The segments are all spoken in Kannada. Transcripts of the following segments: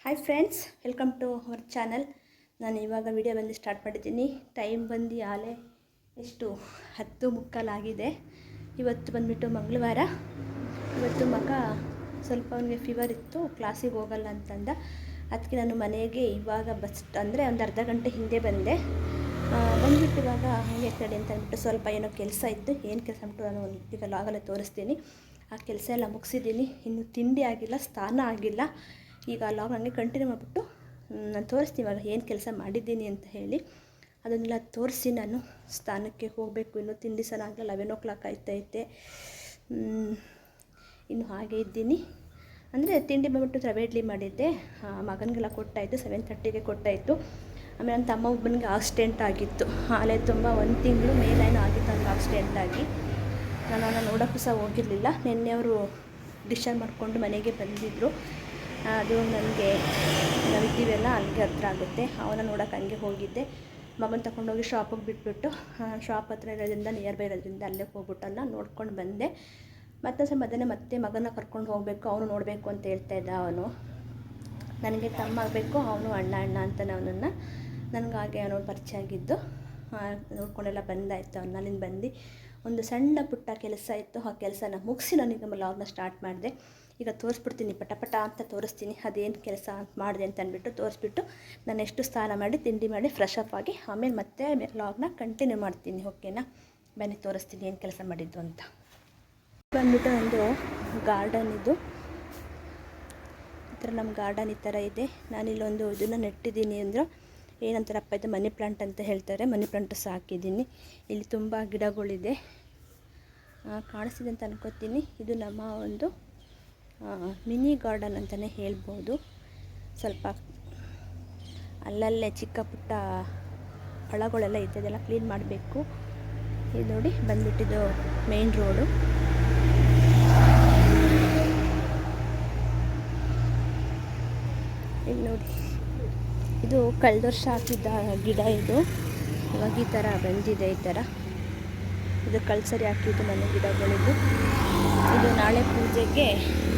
Hi friends, welcome to our channel. ನಾನು ಇವಾಗ ವಿಡಿಯೋ ಬಂದು ಸ್ಟಾರ್ಟ್ ಮಾಡಿದ್ದೀನಿ. ಟೈಮ್ ಬಂದು ಆಲೆ ಎಷ್ಟು 10:15 ಇವತ್ತು ಬಂದುಬಿಟ್ಟು ಮಂಗಳವಾರ. ಇವತ್ತು ಮಗ ಸ್ವಲ್ಪ ಅವನಿಗೆ ಫೀವರ್ ಇತ್ತು, ಕ್ಲಾಸಿಗೆ ಹೋಗಲ್ಲ ಅಂತಂದ. ಅದಕ್ಕೆ ನಾನು ಮನೆಗೆ ಇವಾಗ ಅಂದರೆ ಒಂದು ಅರ್ಧ ಗಂಟೆ ಹಿಂದೆ ಬಂದೆ. ಬಂದುಬಿಟ್ಟು ಇವಾಗ ಹಂಗೆ ಕಡೆ ಅಂತ ಅಂದ್ಬಿಟ್ಟು ಸ್ವಲ್ಪ ಏನೋ ಕೆಲಸ ಇತ್ತು. ಏನು ಕೆಲಸ ಅಂದ್ಬಿಟ್ಟು ನಾನು ಈಗ ಲಾಗಲ್ಲೇ ತೋರಿಸ್ತೀನಿ. ಆ ಕೆಲಸ ಎಲ್ಲ ಮುಗಿಸಿದ್ದೀನಿ. ಇನ್ನು ತಿಂಡಿ ಆಗಿಲ್ಲ, ಸ್ನಾನ ಆಗಿಲ್ಲ. ಈಗ ಲಾಗ್ ಹಂಗೆ ಕಂಟಿನ್ಯೂ ಮಾಡಿಬಿಟ್ಟು ನಾನು ತೋರಿಸ್ತೀನಿ ಇವಾಗ ಏನು ಕೆಲಸ ಮಾಡಿದ್ದೀನಿ ಅಂತ ಹೇಳಿ. ಅದನ್ನೆಲ್ಲ ತೋರಿಸಿ ನಾನು ಸ್ಥಾನಕ್ಕೆ ಹೋಗಬೇಕು. ಇನ್ನು ತಿಂಡಿ ಸಹ ಆಗಲ್ಲ, 11 o'clock ಆಯ್ತೈತೆ. ಇನ್ನು ಹಾಗೆ ಇದ್ದೀನಿ. ಅಂದರೆ ತಿಂಡಿ ಬಂದುಬಿಟ್ಟು ರವೆ ಇಡ್ಲಿ ಮಾಡಿದ್ದೆ, ಮಗನಿಗೆಲ್ಲ ಕೊಟ್ಟಾಯಿತು. 7:30ಗೆ ಕೊಟ್ಟಾಯಿತು. ಆಮೇಲೆ ನನ್ನ ತಮ್ಮ ಒಬ್ಬನಿಗೆ ಆಕ್ಸಿಡೆಂಟ್ ಆಗಿತ್ತು. ಆಲೆ ತುಂಬ 1 ತಿಂಗಳು ಮೇಲೇನೋ ಆಗಿತ್ತು ನನಗೆ ಆಕ್ಸಿಡೆಂಟ್ ಆಗಿ. ನಾನು ಅವನ್ನ ನೋಡೋಕ್ಕೂ ಸಹ ಹೋಗಿರಲಿಲ್ಲ. ನಿನ್ನೆ ಅವರು ಡಿಸ್ಚಾರ್ಜ್ ಮಾಡಿಕೊಂಡು ಮನೆಗೆ ಬಂದಿದ್ದರು. ಅದು ನನಗೆ ನಾವಿದ್ದೀವೆಲ್ಲ ಅಲ್ಲಿಗೆ ಹತ್ರ ಆಗುತ್ತೆ. ಅವನ ನೋಡೋಕೆ ಹಂಗೆ ಹೋಗಿದ್ದೆ. ಮಗನ ತಗೊಂಡೋಗಿ ಶಾಪಿಗೆ ಬಿಟ್ಬಿಟ್ಟು, ಶಾಪ್ ಹತ್ರ ಇರೋದ್ರಿಂದ ನಿಯರ್ ಬೈ ಇರೋದ್ರಿಂದ ಅಲ್ಲೇ ಹೋಗ್ಬಿಟ್ಟಲ್ಲ ನೋಡ್ಕೊಂಡು ಬಂದೆ. ಮತ್ತೆ ಮತ್ತೆ ಮಗನ ಕರ್ಕೊಂಡು ಹೋಗಬೇಕು, ಅವನು ನೋಡಬೇಕು ಅಂತ ಹೇಳ್ತಾ ಇದ್ದ. ಅವನು ನನಗೆ ತಮ್ಮ ಆಗಬೇಕು, ಅವನು ಅಣ್ಣ ಅಂತಾನೆ ಅವನನ್ನು. ನನಗಾಗೆ ಅವನು ಪರಿಚಯ ಆಗಿದ್ದು ನೋಡ್ಕೊಂಡೆಲ್ಲ ಬಂದಾಯಿತು. ಅಲ್ಲಿಂದ ಬಂದು ಒಂದು ಸಣ್ಣ ಪುಟ್ಟ ಕೆಲಸ ಇತ್ತು. ಆ ಕೆಲಸನ ಮುಗಿಸಿ ನಾನೀಗ ಲಾಗ್ನ ಸ್ಟಾರ್ಟ್ ಮಾಡಿದೆ. ಈಗ ತೋರಿಸ್ಬಿಡ್ತೀನಿ, ಪಟ ಅಂತ ತೋರಿಸ್ತೀನಿ ಅದೇನು ಕೆಲಸ ಮಾಡಿದೆ ಅಂತ ಅಂದ್ಬಿಟ್ಟು ತೋರಿಸ್ಬಿಟ್ಟು ನಾನು ಎಷ್ಟು ಸ್ನಾನ ಮಾಡಿ ತಿಂಡಿ ಮಾಡಿ ಫ್ರೆಶ್ ಅಪ್ ಆಗಿ ಆಮೇಲೆ ಮತ್ತೆ ಲಾಗ್ನ ಕಂಟಿನ್ಯೂ ಮಾಡ್ತೀನಿ. ಓಕೆನಾ, ಬನ್ನಿ ತೋರಿಸ್ತೀನಿ ಏನು ಕೆಲಸ ಮಾಡಿದ್ದು ಅಂತ. ಬಂದ್ಬಿಟ್ಟು ಒಂದು ಗಾರ್ಡನ್ ಇದು. ಈ ಥರ ನಮ್ಮ ಗಾರ್ಡನ್ ಈ ಥರ ಇದೆ. ನಾನಿಲ್ಲೊಂದು ಇದನ್ನು ನೆಟ್ಟಿದ್ದೀನಿ. ಅಂದ್ರೆ ಏನಂತಾರಪ್ಪ, ಇದು ಮನಿ ಪ್ಲಾಂಟ್ ಅಂತ ಹೇಳ್ತಾರೆ. ಮನಿ ಪ್ಲಾಂಟ್ ಸಹ ಹಾಕಿದ್ದೀನಿ. ಇಲ್ಲಿ ತುಂಬ ಗಿಡಗಳಿದೆ, ಕಾಣಿಸ್ತಿದೆ ಅಂತ ಅನ್ಕೋತೀನಿ. ಇದು ನಮ್ಮ ಒಂದು ಮಿನಿ ಗಾರ್ಡನ್ ಅಂತಲೇ ಹೇಳ್ಬೋದು. ಸ್ವಲ್ಪ ಅಲ್ಲಲ್ಲೇ ಚಿಕ್ಕ ಪುಟ್ಟ ಹೊಳಗಳೆಲ್ಲ ಇದೆ, ಅದೆಲ್ಲ ಕ್ಲೀನ್ ಮಾಡಬೇಕು. ಇದು ನೋಡಿ ಬಂದುಬಿಟ್ಟಿದ್ದು ಮೇನ್ ರೋಡು. ಇಲ್ಲಿ ನೋಡಿ, ಇದು ಕಳೆದ ವರ್ಷ ಹಾಕಿದ್ದ ಗಿಡ ಇದು. ಇವಾಗ ಈ ಥರ ಬಂದಿದೆ. ಈ ಥರ ಇದು ಕಳ್ಸರಿ ಹಾಕಿದ್ದು ಮನೆ ಗಿಡಗಳಿದ್ದು. ಇದು ನಾಳೆ ಪೂಜೆಗೆ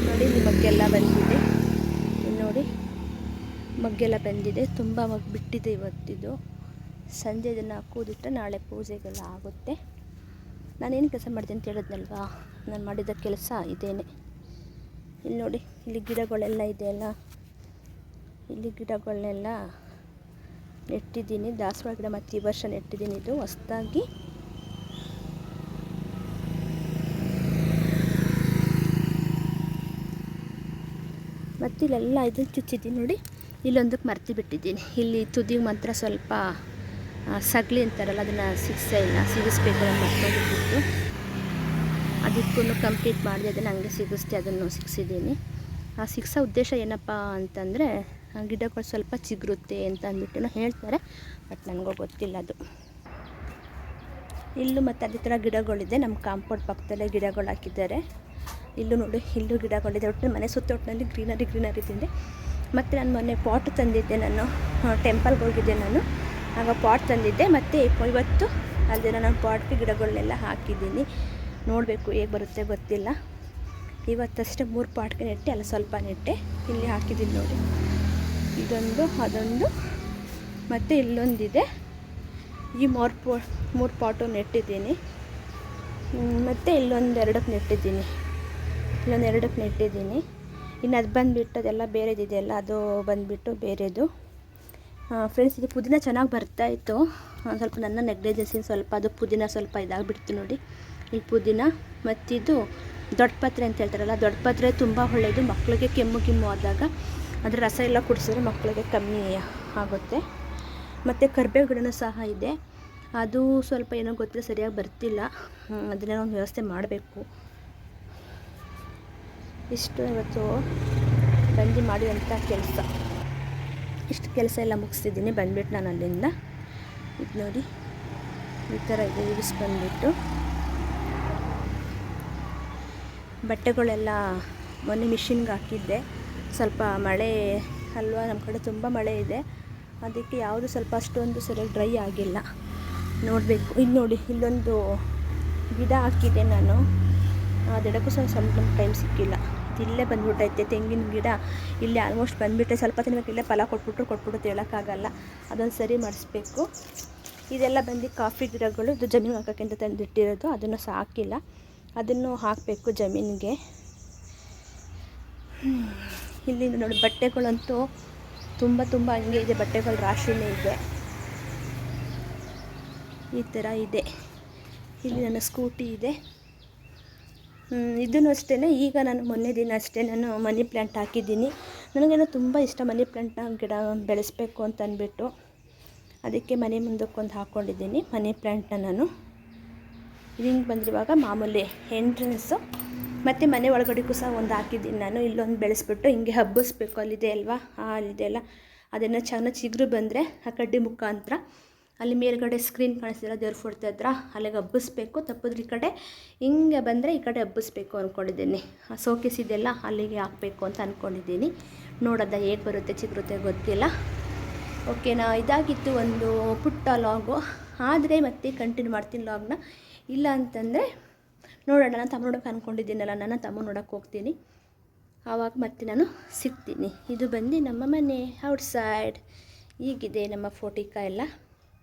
ನೋಡಿ ಮಗ್ಗೆಲ್ಲ ಬಂದಿದೆ. ನೋಡಿ ಮಗ್ಗೆಲ್ಲ ಬಂದಿದೆ, ತುಂಬ ಮಗ್ಗು ಬಿಟ್ಟಿದೆ ಇವತ್ತಿದು. ಸಂಜೆ ಇದನ್ನು ಹಾಕೋದಿಟ್ಟರೆ ನಾಳೆ ಪೂಜೆಗೆಲ್ಲ ಆಗುತ್ತೆ. ನಾನೇನು ಕೆಲಸ ಮಾಡಿದೆ ಅಂತ ಹೇಳಿದ್ನಲ್ವಾ, ನಾನು ಮಾಡಿದ ಕೆಲಸ ಇದೇನೆ. ಇಲ್ಲಿ ನೋಡಿ, ಇಲ್ಲಿ ಗಿಡಗಳೆಲ್ಲ ಇದೆಯಲ್ಲ, ಇಲ್ಲಿ ಗಿಡಗಳನ್ನೆಲ್ಲ ನೆಟ್ಟಿದ್ದೀನಿ. ದಾಸವಾಳ ಗಿಡ ಮತ್ತು ಈ ವರ್ಷ ನೆಟ್ಟಿದ್ದೀನಿ. ಇದು ಹೊಸದಾಗಿ ಮತ್ತು ಇಲ್ಲೆಲ್ಲ ಇದನ್ನು ಚುಚ್ಚಿದ್ದೀನಿ ನೋಡಿ. ಇಲ್ಲೊಂದಕ್ಕೆ ಮರ್ತಿ ಬಿಟ್ಟಿದ್ದೀನಿ. ಇಲ್ಲಿ ತುದಿಗೆ ಮಾತ್ರ ಸ್ವಲ್ಪ ಸಗಳಿ ಅಂತಾರಲ್ಲ, ಅದನ್ನು ಸಿಗಿಸ್ಬೇಕು. ನಾನು ಮರ್ತೋಗಿದ್ದು, ಅದಕ್ಕೂ ಕಂಪ್ಲೀಟ್ ಮಾಡಿದೆ. ಅದನ್ನು ಹಂಗೆ ಸಿಗಿಸ್ತೆ, ಅದನ್ನು ಸಿಗಿಸಿದ್ದೀನಿ. ಆ ಸಿಗಿಸೋ ಉದ್ದೇಶ ಏನಪ್ಪ ಅಂತಂದರೆ, ಗಿಡಗಳು ಸ್ವಲ್ಪ ಚಿಗುರುತ್ತೆ ಅಂತ ಅಂದ್ಬಿಟ್ಟು ಹೇಳ್ತಾರೆ. ಬಟ್ ನನಗೂ ಗೊತ್ತಿಲ್ಲ ಅದು. ಇಲ್ಲೂ ಮತ್ತು ಅದೇ ಥರ ಗಿಡಗಳಿದೆ. ನಮ್ಮ ಕಾಂಪೌಂಡ್ ಪಕ್ಕದಲ್ಲೇ ಗಿಡಗಳು ಹಾಕಿದ್ದಾರೆ. ಇಲ್ಲೂ ನೋಡಿ, ಇಲ್ಲೂ ಗಿಡಗಳಿದೆ. ಒಟ್ಟು ಮನೆ ಸುತ್ತ ಒಟ್ಟಿನಲ್ಲಿ ಗ್ರೀನರಿ ತಿಂದೆ. ಮತ್ತು ನಾನು ಮೊನ್ನೆ ಪಾಟ್ ತಂದಿದ್ದೆ. ನಾನು ಟೆಂಪಲ್ಗೆ ಹೋಗಿದ್ದೆ. ನಾನು ಆಗ ಪಾಟ್ ತಂದಿದ್ದೆ. ಮತ್ತು ಇವತ್ತು ಅಲ್ಲದೆ ನಾನು ಪಾಟ್ಗೆ ಗಿಡಗಳನ್ನೆಲ್ಲ ಹಾಕಿದ್ದೀನಿ. ನೋಡಬೇಕು ಹೇಗೆ ಬರುತ್ತೆ ಗೊತ್ತಿಲ್ಲ. ಇವತ್ತಷ್ಟೇ 3 ಪಾಟ್ಗೆ ನೆಟ್ಟೆ, ಅಲ್ಲ ಸ್ವಲ್ಪ ನೆಟ್ಟೆ. ಇಲ್ಲಿ ಹಾಕಿದ್ದೀನಿ ನೋಡಿ, ಇದೊಂದು, ಅದೊಂದು ಮತ್ತು ಇಲ್ಲೊಂದಿದೆ. ಈ 3 ಪಾಟು ನೆಟ್ಟಿದ್ದೀನಿ. ಮತ್ತು ಇಲ್ಲೊಂದು 2ಕ್ಕೆ ನೆಟ್ಟಿದ್ದೀನಿ. ಇನ್ನು ಅದು ಬಂದುಬಿಟ್ಟು ಅದೆಲ್ಲ ಬೇರೆದಿದೆಯಲ್ಲ, ಅದು ಬಂದುಬಿಟ್ಟು ಬೇರೆದು. ಫ್ರೆಂಡ್ಸ್, ಇದು ಪುದೀನ ಚೆನ್ನಾಗಿ ಬರ್ತಾಯಿತ್ತು. ಸ್ವಲ್ಪ ನನ್ನ ನೆಗ್ಲಿಜೆನ್ಸಿ ಸ್ವಲ್ಪ ಅದು ಪುದೀನ ಸ್ವಲ್ಪ ಇದಾಗಿಬಿಡ್ತು ನೋಡಿ. ಈ ಪುದೀನ ಮತ್ತಿದು ದೊಡ್ಡ ಪತ್ರೆ ಅಂತ ಹೇಳ್ತಾರಲ್ಲ, ದೊಡ್ಡ ಪತ್ರೆ ತುಂಬ ಒಳ್ಳೆಯದು. ಮಕ್ಕಳಿಗೆ ಕೆಮ್ಮು ಆದಾಗ ಅದರ ರಸ ಎಲ್ಲ ಕುಡಿಸಿದ್ರೆ ಮಕ್ಕಳಿಗೆ ಕಮ್ಮಿ ಆಗುತ್ತೆ. ಮತ್ತು ಕರಿಬೇವು ಗಿಡನೂ ಸಹ ಇದೆ. ಅದು ಸ್ವಲ್ಪ ಏನೋ ಗೊತ್ತಿಲ್ಲ, ಸರಿಯಾಗಿ ಬರ್ತಿಲ್ಲ. ಅದನ್ನೇ ಒಂದು ವ್ಯವಸ್ಥೆ ಮಾಡಬೇಕು. ಇಷ್ಟು ಇವತ್ತು ಬಂದು ಮಾಡಿದಂಥ ಕೆಲಸ. ಇಷ್ಟು ಕೆಲಸ ಎಲ್ಲ ಮುಗಿಸ್ತಿದ್ದೀನಿ. ಬಂದುಬಿಟ್ಟು ನಾನು ಅಲ್ಲಿಂದ ಇದು ನೋಡಿ ಈ ಥರ ಇದೆ. ಇಳಿಸ್ಬಂದ್ಬಿಟ್ಟು ಬಟ್ಟೆಗಳೆಲ್ಲ ಮೊನ್ನೆ ಮಿಷಿನ್ಗೆ ಹಾಕಿದ್ದೆ. ಸ್ವಲ್ಪ ಮಳೆ ಅಲ್ವಾ, ನಮ್ಮ ಕಡೆ ತುಂಬ ಮಳೆ ಇದೆ. ಅದಕ್ಕೆ ಯಾವುದು ಸ್ವಲ್ಪ ಅಷ್ಟೊಂದು ಸರಿಯಾಗಿ ಡ್ರೈ ಆಗಿಲ್ಲ. ನೋಡಬೇಕು. ಇಲ್ಲಿ ನೋಡಿ, ಇಲ್ಲೊಂದು ಗಿಡ ಹಾಕಿದ್ದೆ ನಾನು. ಅದೆಡಕ್ಕೂ ಸ್ವಲ್ಪ ಟೈಮ್ ಸಿಕ್ಕಿಲ್ಲ. ಮತ್ತು ಇಲ್ಲೇ ಬಂದ್ಬಿಟ್ಟೈತೆ ತೆಂಗಿನ ಗಿಡ ಇಲ್ಲೇ ಆಲ್ಮೋಸ್ಟ್ ಬಂದುಬಿಟ್ಟೆ. ಸ್ವಲ್ಪ ತಿನ್ಬೇಕು, ಇಲ್ಲೇ ಫಲ ಕೊಟ್ಬಿಟ್ಟು ಹೇಳೋಕ್ಕಾಗಲ್ಲ. ಅದೊಂದು ಸರಿ ಮಾಡಿಸ್ಬೇಕು. ಇದೆಲ್ಲ ಬಂದು ಕಾಫಿ ಗಿಡಗಳು, ಇದು ಜಮೀನು ಹಾಕೋಕ್ಕೆ ಅಂತ ತಂದಿಟ್ಟಿರೋದು. ಅದನ್ನು ಸಹ ಹಾಕಿಲ್ಲ, ಅದನ್ನು ಹಾಕಬೇಕು ಜಮೀನಿಗೆ. ಇಲ್ಲಿ ನೋಡಿ ಬಟ್ಟೆಗಳಂತೂ ತುಂಬ ಹಂಗೆ ಇದೆ, ಬಟ್ಟೆಗಳು ರಾಶಿನೇ ಇದೆ. ಈ ಥರ ಇದೆ. ಇಲ್ಲಿ ನನ್ನ ಸ್ಕೂಟಿ ಇದೆ. ಇದನ್ನು ಅಷ್ಟೇ, ಈಗ ನಾನು ಮೊನ್ನೆ ದಿನ ಅಷ್ಟೇ ನಾನು ಮನಿ ಪ್ಲ್ಯಾಂಟ್ ಹಾಕಿದ್ದೀನಿ. ನನಗೇನೋ ತುಂಬ ಇಷ್ಟ ಮನಿ ಪ್ಲ್ಯಾಂಟ್ನ ಗಿಡ ಬೆಳೆಸಬೇಕು ಅಂತ ಅಂದ್ಬಿಟ್ಟು, ಅದಕ್ಕೆ ಮನೆ ಮುಂದಕ್ಕೊಂದು ಹಾಕ್ಕೊಂಡಿದ್ದೀನಿ ಮನಿ ಪ್ಲ್ಯಾಂಟ್ನ ನಾನು. ಹಿಂಗೆ ಬಂದಿರುವಾಗ ಮಾಮೂಲಿ ಎಂಟ್ರೆನ್ಸು ಮತ್ತು ಮನೆ ಒಳಗಡೆಗೂ ಸಹ ಒಂದು ಹಾಕಿದ್ದೀನಿ ನಾನು. ಇಲ್ಲೊಂದು ಬೆಳೆಸ್ಬಿಟ್ಟು ಹಿಂಗೆ ಹಬ್ಬಿಸ್ಬೇಕು. ಅಲ್ಲಿದೆ ಅಲ್ವಾ, ಅಲ್ಲಿದೆ ಅಲ್ಲ, ಅದನ್ನು ಚೆನ್ನಾಗಿ ಚಿಗುರು ಬಂದರೆ ಆ ಕಡ್ಡಿ ಮುಖಾಂತರ ಅಲ್ಲಿ ಮೇಲ್ಗಡೆ ಸ್ಕ್ರೀನ್ ಕಾಣಿಸ್ತಿಲ್ಲ ದೇವ್ರ ಫೋಟೋ ಹತ್ರ, ಅಲ್ಲಿಗೆ ಹಬ್ಬಿಸ್ಬೇಕು. ತಪ್ಪಿದ್ರೆ ಈ ಕಡೆ ಹಿಂಗೆ ಬಂದರೆ ಈ ಕಡೆ ಹಬ್ಬಿಸ್ಬೇಕು ಅಂದ್ಕೊಂಡಿದ್ದೀನಿ. ಸೋಕೇಸ್ ಇದೆಲ್ಲ ಅಲ್ಲಿಗೆ ಹಾಕಬೇಕು ಅಂತ ಅಂದ್ಕೊಂಡಿದ್ದೀನಿ. ನೋಡೋದ ಹೇಗೆ ಬರುತ್ತೆ ಚಿಗುರುತ್ತೆ ಗೊತ್ತಿಲ್ಲ. ಓಕೆನಾ, ಇದಾಗಿತ್ತು ಒಂದು ಪುಟ್ಟ ಲಾಗು. ಆದರೆ ಮತ್ತೆ ಕಂಟಿನ್ಯೂ ಮಾಡ್ತೀನಿ ಲಾಗ್ನ. ಇಲ್ಲ ಅಂತಂದರೆ ನೋಡೋಣ, ನಾನು ತಮ್ಮ ನೋಡೋಕೆ ಅಂದ್ಕೊಂಡಿದ್ದೀನಲ್ಲ, ನನ್ನ ತಮ್ಮ ನೋಡೋಕೆ ಹೋಗ್ತೀನಿ, ಆವಾಗ ಮತ್ತೆ ನಾನು ಸಿಗ್ತೀನಿ. ಇದು ಬಂದು ನಮ್ಮ ಮನೆ ಔಟ್ಸೈಡ್. ಹೀಗಿದೆ ನಮ್ಮ ಫೋಟಿಕ ಎಲ್ಲ.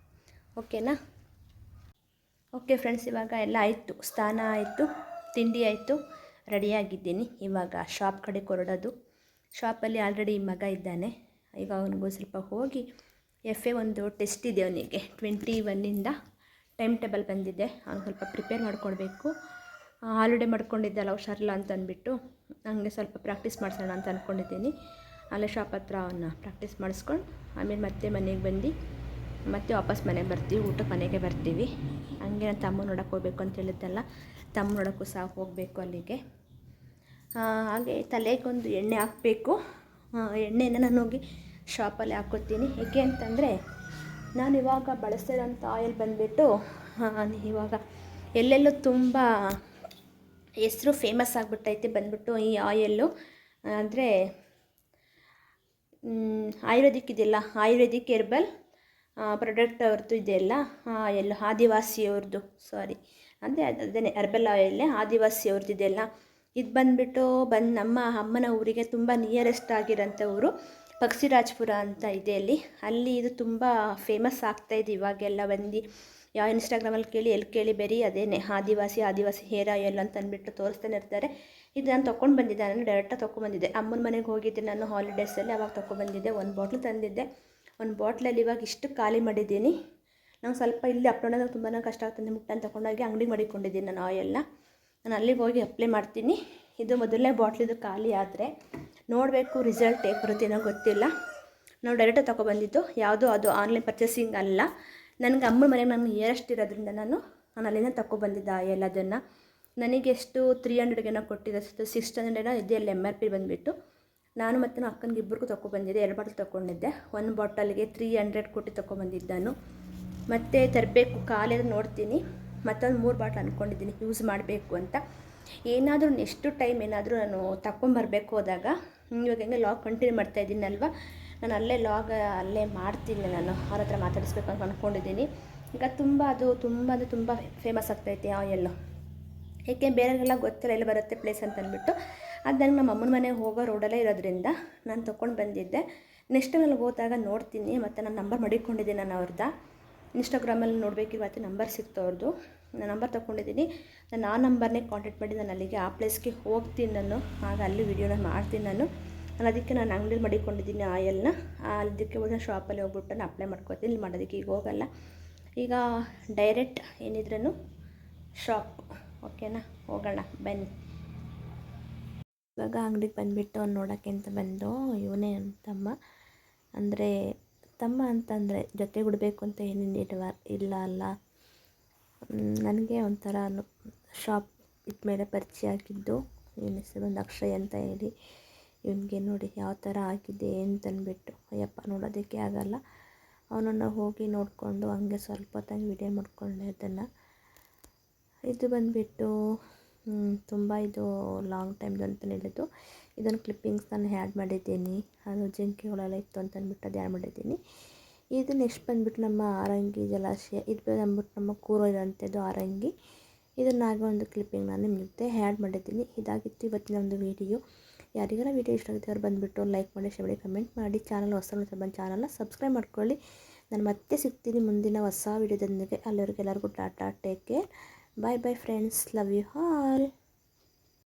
ಓಕೆನಾ. ಓಕೆ ಫ್ರೆಂಡ್ಸ್, ಇವಾಗ ಎಲ್ಲ ಆಯಿತು, ಸ್ನಾನ ಆಯಿತು, ತಿಂಡಿ ಆಯಿತು, ರೆಡಿಯಾಗಿದ್ದೀನಿ. ಇವಾಗ ಶಾಪ್ ಕಡೆ ಹೊರಡೋದು. ಶಾಪಲ್ಲಿ ಆಲ್ರೆಡಿ ಮಗ ಇದ್ದಾನೆ. ಈಗ ಅವನಿಗೂ ಸ್ವಲ್ಪ ಹೋಗಿ FA ಒಂದು ಟೆಸ್ಟ್ ಇದೆ ಅವನಿಗೆ 21ಇಂದ ಟೈಮ್ ಟೇಬಲ್ ಬಂದಿದೆ. ಅವನು ಸ್ವಲ್ಪ ಪ್ರಿಪೇರ್ ಮಾಡ್ಕೊಳ್ಬೇಕು. ಹಾಲಿಡೇ ಮಾಡ್ಕೊಂಡಿದ್ದಲ್ಲ ಹುಷಾರಿಲ್ಲ ಅಂತ ಅಂದ್ಬಿಟ್ಟು ಹಂಗೆ ಸ್ವಲ್ಪ ಪ್ರಾಕ್ಟೀಸ್ ಮಾಡಿಸೋಣ ಅಂತ ಅಂದ್ಕೊಂಡಿದ್ದೀನಿ. ಅಲ್ಲೇ ಶಾಪ್ ಹತ್ರ ಅವನ್ನ ಪ್ರಾಕ್ಟೀಸ್ ಮಾಡಿಸ್ಕೊಂಡು ಆಮೇಲೆ ಮತ್ತೆ ಮನೆಗೆ ಬಂದು ಮತ್ತೆ ವಾಪಸ್ ಮನೆಗೆ ಬರ್ತೀವಿ, ಊಟಕ್ಕೆ ಮನೆಗೆ ಬರ್ತೀವಿ. ಹಂಗೆ ನಾನು ತಮ್ಮ ನೋಡೋಕ್ಕೆ ಹೋಗ್ಬೇಕು ಅಂತ ಹೇಳಿದ್ದಲ್ಲ, ತಮ್ಮ ನೋಡೋಕ್ಕೂ ಸಹ ಹೋಗಬೇಕು ಅಲ್ಲಿಗೆ. ಹಾಗೆ ತಲೆಗೊಂದು ಎಣ್ಣೆ ಹಾಕಬೇಕು. ಎಣ್ಣೆನ ನಾನು ಹೋಗಿ ಶಾಪಲ್ಲಿ ಹಾಕ್ಕೊತೀನಿ. ಏಕೆ ಅಂತಂದರೆ ನಾನು ಇವಾಗ ಬಳಸ್ತಿರೋಂಥ ಆಯಿಲ್ ಬಂದುಬಿಟ್ಟು ಇವಾಗ ಎಲ್ಲೆಲ್ಲೂ ತುಂಬ ಹೆಸರು ಫೇಮಸ್ ಆಗಿಬಿಟ್ಟೈತೆ ಬಂದುಬಿಟ್ಟು ಈ ಆಯಿಲ್ಲು. ಅಂದರೆ ಆಯುರ್ವೇದಿಕ್ ಇದೆಯಲ್ಲ, ಆಯುರ್ವೇದಿಕ್ ಹೆರ್ಬಲ್ ಪ್ರಾಡಕ್ಟ್ ಅವ್ರದ್ದು ಇದೆಯಲ್ಲ ಆಯಿಲ್, ಆದಿವಾಸಿಯವ್ರದ್ದು, ಸಾರಿ ಅಂದರೆ ಅದೇ ಹೆರ್ಬಲ್ ಆಯಿಲ್ಲೇ ಆದಿವಾಸಿಯವ್ರದ್ದು ಇದೆಯಲ್ಲ. ಇದು ಬಂದುಬಿಟ್ಟು ನಮ್ಮ ಅಮ್ಮನ ಊರಿಗೆ ತುಂಬ ನಿಯರೆಸ್ಟ್ ಆಗಿರೋಂಥ ಊರು ಪಕ್ಷಿರಾಜ್ಪುರ ಅಂತ ಇದೆ. ಅಲ್ಲಿ ಇದು ತುಂಬ ಫೇಮಸ್ ಆಗ್ತಾಯಿದೆ ಇವಾಗೆಲ್ಲ. ಬಂದು ಯಾವ ಇನ್ಸ್ಟಾಗ್ರಾಮಲ್ಲಿ ಕೇಳಿ ಎಲ್ಲಿ ಕೇಳಿ ಬೇರೆ ಅದೇನೆ ಆದಿವಾಸಿ ಹೇರ್ ಆಯಿಲ್ ಅಂತ ಅಂದ್ಬಿಟ್ಟು ತೋರಿಸ್ತಾನೆ ಇರ್ತಾರೆ. ಇದು ನಾನು ತೊಗೊಂಡು ಬಂದಿದ್ದೆ, ನಾನು ಡೈರೆಕ್ಟಾಗಿ ತೊಗೊಂಬಂದಿದ್ದೆ. ಅಮ್ಮನ ಮನೆಗೆ ಹೋಗಿದ್ದೆ ನಾನು ಹಾಲಿಡೇಸಲ್ಲಿ, ಅವಾಗ ತೊಗೊಬಂದಿದ್ದೆ. ಒಂದು ಬಾಟ್ಲು ತಂದಿದ್ದೆ. ಒಂದು ಬಾಟ್ಲಲ್ಲಿ ಇವಾಗ ಇಷ್ಟು ಖಾಲಿ ಮಾಡಿದ್ದೀನಿ. ನಂಗೆ ಸ್ವಲ್ಪ ಇಲ್ಲಿ ಅಪ್ಲೋಡ್ ತುಂಬಾ ಕಷ್ಟ ಆಗ್ತದೆ ಮುಟ್ಟನ್ನು ತೊಗೊಂಡೋಗಿ ಅಂಗಡಿಗೆ ಮಾಡಿಕೊಂಡಿದ್ದೀನಿ ನಾನು ಆಯಿಲ್ನ. ನಾನು ಅಲ್ಲಿಗೆ ಹೋಗಿ ಅಪ್ಲೈ ಮಾಡ್ತೀನಿ. ಇದು ಮೊದಲನೇ ಬಾಟ್ಲಿದು ಖಾಲಿ ಆದರೆ ನೋಡಬೇಕು ರಿಸಲ್ಟ್ ಹೇಗೆ ಬರುತ್ತೇನೋ ಗೊತ್ತಿಲ್ಲ. ನಾವು ಡೈರೆಕ್ಟಾಗಿ ತೊಗೊಬಂದಿದ್ದು, ಯಾವುದೋ ಅದು ಆನ್ಲೈನ್ ಪರ್ಚೇಸಿಂಗ್ ಅಲ್ಲ. ನನಗೆ ಅಮ್ಮನ ಮನೆಗೆ ನಾನು ನಿಯರೆಸ್ಟ್ ಇರೋದ್ರಿಂದ ನಾನು ಅಲ್ಲಿಂದ ತೊಗೊಬಂದಿದ್ದೆ ಆಯಿಲ್. ಅದನ್ನು ನನಗೆ ಎಷ್ಟು 300 ಕೊಟ್ಟಿದ್ದೆ, 600 ಇದೆಯಲ್ಲ MRP ಬಂದುಬಿಟ್ಟು. ನಾನು ಮತ್ತು ನನ್ನ ಅಕ್ಕನಿಗೆ ಇಬ್ಬರಿಗೂ ತೊಗೊಬಂದಿದ್ದೆ. 2 ಬಾಟಲ್ ತೊಗೊಂಡಿದ್ದೆ. ಒಂದು ಬಾಟಲ್ಗೆ 300 ಕೊಟ್ಟು ತೊಗೊಬಂದಿದ್ದೆ ನಾನು. ಮತ್ತೆ ತರಬೇಕು, ಖಾಲಿ ನೋಡ್ತೀನಿ. ಮತ್ತೊಂದು 3 ಬಾಟ್ಲ್ ಅಂದ್ಕೊಂಡಿದ್ದೀನಿ ಯೂಸ್ ಮಾಡಬೇಕು ಅಂತ. ಏನಾದರೂ ನೆಕ್ಸ್ಟ್ ಟೈಮ್ ಏನಾದರೂ ನಾನು ತಗೊಂಬರ್ಬೇಕು ಹೋದಾಗ, ಇವಾಗ ಹೆಂಗೆ ಲಾಗ್ ಕಂಟಿನ್ಯೂ ಮಾಡ್ತಾಯಿದ್ದೀನಲ್ವ, ನಾನು ಅಲ್ಲೇ ಲಾಗ್ ಅಲ್ಲೇ ಮಾಡ್ತೀನಿ. ನಾನು ಅವ್ರ ಹತ್ರ ಮಾತಾಡಿಸ್ಬೇಕು ಅಂತ ಅಂದ್ಕೊಂಡಿದ್ದೀನಿ. ಈಗ ಅದು ತುಂಬ ಫೇಮಸ್ ಆಗ್ತೈತೆ ಆಯಿಲ್ಲು. ಏಕೆ ಬೇರೆಯವರೆಲ್ಲ ಗೊತ್ತಿಲ್ಲ ಎಲ್ಲಿ ಬರುತ್ತೆ ಪ್ಲೇಸ್ ಅಂತ ಅಂದ್ಬಿಟ್ಟು. ಅದು ನನಗೆ ನಮ್ಮ ಅಮ್ಮನ ಮನೆಗೆ ಹೋಗೋ ರೋಡಲ್ಲೇ ಇರೋದ್ರಿಂದ ನಾನು ತೊಗೊಂಡು ಬಂದಿದ್ದೆ. ನೆಕ್ಸ್ಟ್ ಟೈಮ್ ಅಲ್ಲಿ ಹೋದಾಗ ನೋಡ್ತೀನಿ. ಮತ್ತು ನಾನು ನಂಬರ್ ಮಡಿಕೊಂಡಿದ್ದೀನಿ ನಾನು ಅವ್ರದ್ದು. ಇನ್ಸ್ಟಾಗ್ರಾಮಲ್ಲಿ ನೋಡಬೇಕಿರುವತ್ತೆ ನಂಬರ್ ಸಿಕ್ತು ಅವ್ರದ್ದು. ನಾನು ನಂಬರ್ ತೊಗೊಂಡಿದ್ದೀನಿ. ನಾನು ಆ ನಂಬರ್ನೇ ಕಾಂಟ್ಯಾಕ್ಟ್ ಮಾಡಿ ನಾನು ಅಲ್ಲಿಗೆ ಆ ಪ್ಲೇಸ್ಗೆ ಹೋಗ್ತೀನಿ ನಾನು. ಆಗ ಅಲ್ಲಿ ವೀಡಿಯೋನ ಮಾಡ್ತೀನಿ ನಾನು. ಅದಕ್ಕೆ ನಾನು ಅಂಗಡಿಲಿ ಮಡಿಕೊಂಡಿದ್ದೀನಿ ಆಯಿಲ್ನ. ಅದಕ್ಕೆ ಹೋದ ಶಾಪಲ್ಲಿ ಹೋಗ್ಬಿಟ್ಟು ನಾನು ಅಪ್ಲೈ ಮಾಡ್ಕೊತೀನಿ. ಇಲ್ಲಿ ಮಾಡೋದಕ್ಕೆ ಈಗ ಹೋಗಲ್ಲ. ಈಗ ಡೈರೆಕ್ಟ್ ಏನಿದ್ರೂ ಶಾಪ್. ಓಕೆನಾ, ಹೋಗೋಣ ಬನ್ನಿ. ಇವಾಗ ಅಂಗಡಿಗೆ ಬಂದುಬಿಟ್ಟು ಅವ್ನು ನೋಡೋಕ್ಕೆ ಅಂತ ಬಂದು, ಇವನೇ ತಮ್ಮ. ಅಂದರೆ ತಮ್ಮ ಅಂತಂದರೆ ಜೊತೆ ಬಿಡಬೇಕು ಅಂತ ಏನೇನು ಇಲ್ಲ ಅಲ್ಲ. ನನಗೆ ಒಂಥರ ಶಾಪ್ ಇದ್ಮೇಲೆ ಪರಿಚಯ ಆಗಿದ್ದು. ಇವನ ಹೆಸರು ಒಂದು ಅಕ್ಷಯ್ ಅಂತ ಹೇಳಿ. ಇವನಿಗೆ ನೋಡಿ ಯಾವ ಥರ ಆಗಿದೆ ಅಂತಂದ್ಬಿಟ್ಟು, ಅಯ್ಯಪ್ಪ ನೋಡೋದಕ್ಕೆ ಆಗಲ್ಲ. ಅವನನ್ನು ಹೋಗಿ ನೋಡಿಕೊಂಡು ಹಂಗೆ ಸ್ವಲ್ಪ ಹೊತ್ತಂಗೆ ವಿಡಿಯೋ ಮಾಡಿಕೊಂಡೆ ಅದನ್ನು. ಇದು ಬಂದುಬಿಟ್ಟು ತುಂಬ ಇದು ಲಾಂಗ್ ಟೈಮ್ದು ಅಂತಲೇ ಹೇಳಿದ್ದು. ಇದನ್ನು ಕ್ಲಿಪ್ಪಿಂಗ್ಸ್ ನಾನು ಆ್ಯಡ್ ಮಾಡಿದ್ದೀನಿ. ಅದು ಜಿಂಕೆಗಳೆಲ್ಲ ಇತ್ತು ಅಂತ ಅಂದ್ಬಿಟ್ಟು ಅದು ಆ್ಯಡ್ ಮಾಡಿದ್ದೀನಿ. ಇದು ನೆಕ್ಸ್ಟ್ ಬಂದುಬಿಟ್ಟು ನಮ್ಮ ಆರಂಗಿ ಜಲಾಶಯ. ಇದು ಬಂದ್ಬಿಟ್ಟು ನಮ್ಮ ಕೂರೋ ಇರೋಂಥದ್ದು ಆರಂಗಿ. ಇದನ್ನಾಗಿ ಒಂದು ಕ್ಲಿಪ್ಪಿಂಗ್ ನಾನು ನಿಮ್ಮ ಜೊತೆ ಆ್ಯಡ್ ಮಾಡಿದ್ದೀನಿ. ಇದಾಗಿತ್ತು ಇವತ್ತಿನ ಒಂದು ವಿಡಿಯೋ. ಯಾರಿಗೆಲ್ಲ ವಿಡಿಯೋ ಇಷ್ಟ ಆಗುತ್ತೆ ಅವ್ರು ಬಂದುಬಿಟ್ಟು ಲೈಕ್ ಮಾಡಿ, ಶೇರ್ ಮಾಡಿ, ಕಮೆಂಟ್ ಮಾಡಿ. ಚಾನಲ್ ಹೊಸ ಬಂದು ಚಾನಲ್ನ ಸಬ್ಸ್ಕ್ರೈಬ್ ಮಾಡ್ಕೊಳ್ಳಿ. ನಾನು ಮತ್ತೆ ಸಿಗ್ತೀನಿ ಮುಂದಿನ ಹೊಸ ವಿಡಿಯೋದೊಂದಿಗೆ. ಅಲ್ಲಿವರೆಗೆ ಎಲ್ಲರಿಗೂ tata, take care, bye bye friends, love you all.